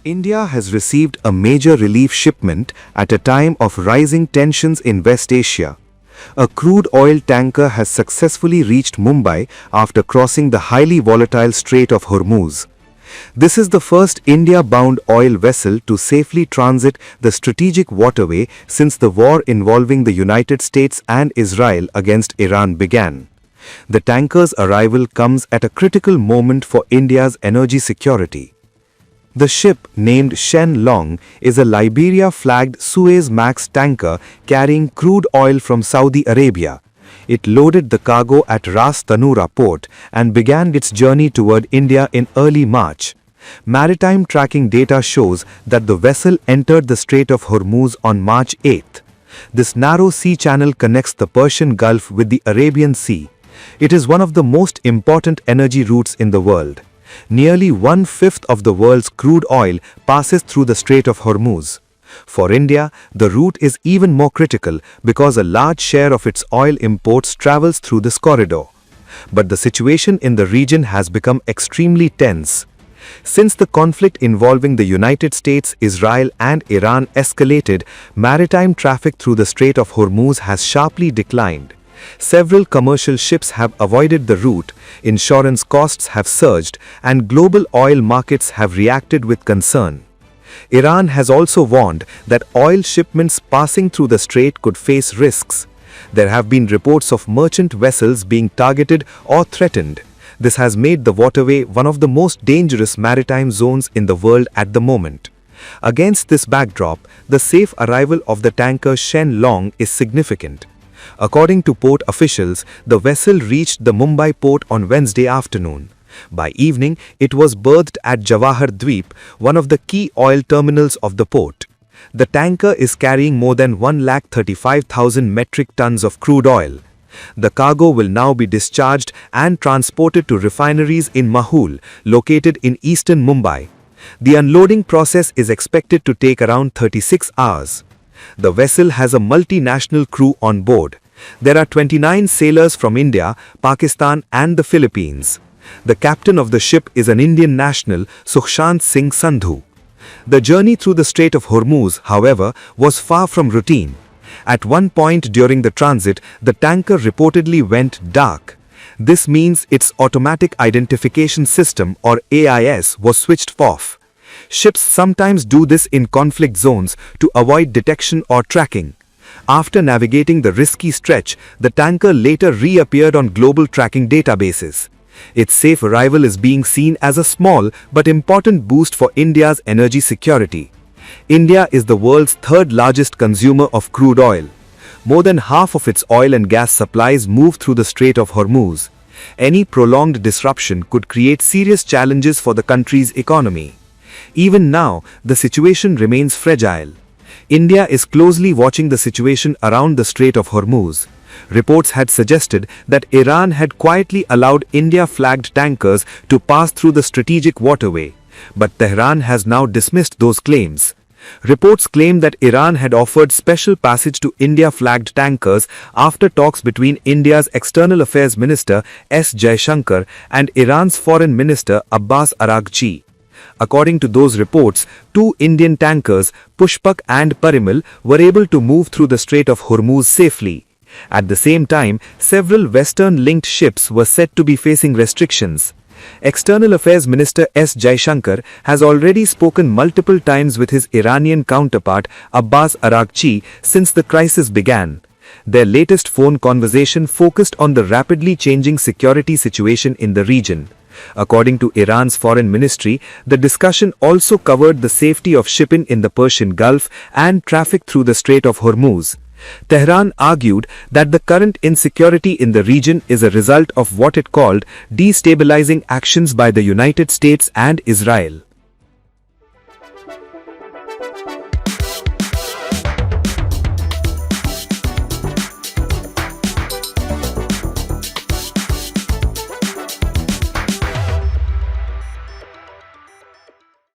India has received a major relief shipment at a time of rising tensions in West Asia. A crude oil tanker has successfully reached Mumbai after crossing the highly volatile Strait of Hormuz. This is the first India-bound oil vessel to safely transit the strategic waterway since the war involving the United States and Israel against Iran began. The tanker's arrival comes at a critical moment for India's energy security. The ship, named Shenlong, is a Liberia-flagged Suezmax tanker carrying crude oil from Saudi Arabia. It loaded the cargo at Ras Tanura port and began its journey toward India in early March. Maritime tracking data shows that the vessel entered the Strait of Hormuz on March 8. This narrow sea channel connects the Persian Gulf with the Arabian Sea. It is one of the most important energy routes in the world. Nearly one-fifth of the world's crude oil passes through the Strait of Hormuz. For India, the route is even more critical because a large share of its oil imports travels through this corridor. But the situation in the region has become extremely tense. Since the conflict involving the United States, Israel and Iran escalated, maritime traffic through the Strait of Hormuz has sharply declined. Several commercial ships have avoided the route, insurance costs have surged, and global oil markets have reacted with concern. Iran has also warned that oil shipments passing through the strait could face risks. There have been reports of merchant vessels being targeted or threatened. This has made the waterway one of the most dangerous maritime zones in the world at the moment. Against this backdrop, the safe arrival of the tanker Shenlong is significant. According to port officials, the vessel reached the Mumbai Port on Wednesday afternoon. By evening, it was berthed at Jawahar Dweep, one of the key oil terminals of the port. The tanker is carrying more than 135,000 metric tons of crude oil. The cargo will now be discharged and transported to refineries in Mahul, located in eastern Mumbai. The unloading process is expected to take around 36 hours. The vessel has a multinational crew on board. There are 29 sailors from India, Pakistan and the Philippines. The captain of the ship is an Indian national, Sukhshant Singh Sandhu. The journey through the Strait of Hormuz, however, was far from routine. At one point during the transit, the tanker reportedly went dark. This means its automatic identification system, or AIS, was switched off. Ships sometimes do this in conflict zones to avoid detection or tracking. After navigating the risky stretch, the tanker later reappeared on global tracking databases. Its safe arrival is being seen as a small but important boost for India's energy security. India is the world's third largest consumer of crude oil. More than half of its oil and gas supplies move through the Strait of Hormuz. Any prolonged disruption could create serious challenges for the country's economy. Even now, the situation remains fragile. India is closely watching the situation around the Strait of Hormuz. Reports had suggested that Iran had quietly allowed India-flagged tankers to pass through the strategic waterway, but Tehran has now dismissed those claims. Reports claim that Iran had offered special passage to India-flagged tankers after talks between India's External Affairs Minister S. Jaishankar and Iran's Foreign Minister Abbas Araghchi. According to those reports, two Indian tankers, Pushpak and Parimal, were able to move through the Strait of Hormuz safely. At the same time, several Western-linked ships were said to be facing restrictions. External Affairs Minister S. Jaishankar has already spoken multiple times with his Iranian counterpart Abbas Araghchi since the crisis began. Their latest phone conversation focused on the rapidly changing security situation in the region. According to Iran's foreign ministry, the discussion also covered the safety of shipping in the Persian Gulf and traffic through the Strait of Hormuz. Tehran argued that the current insecurity in the region is a result of what it called destabilizing actions by the United States and Israel.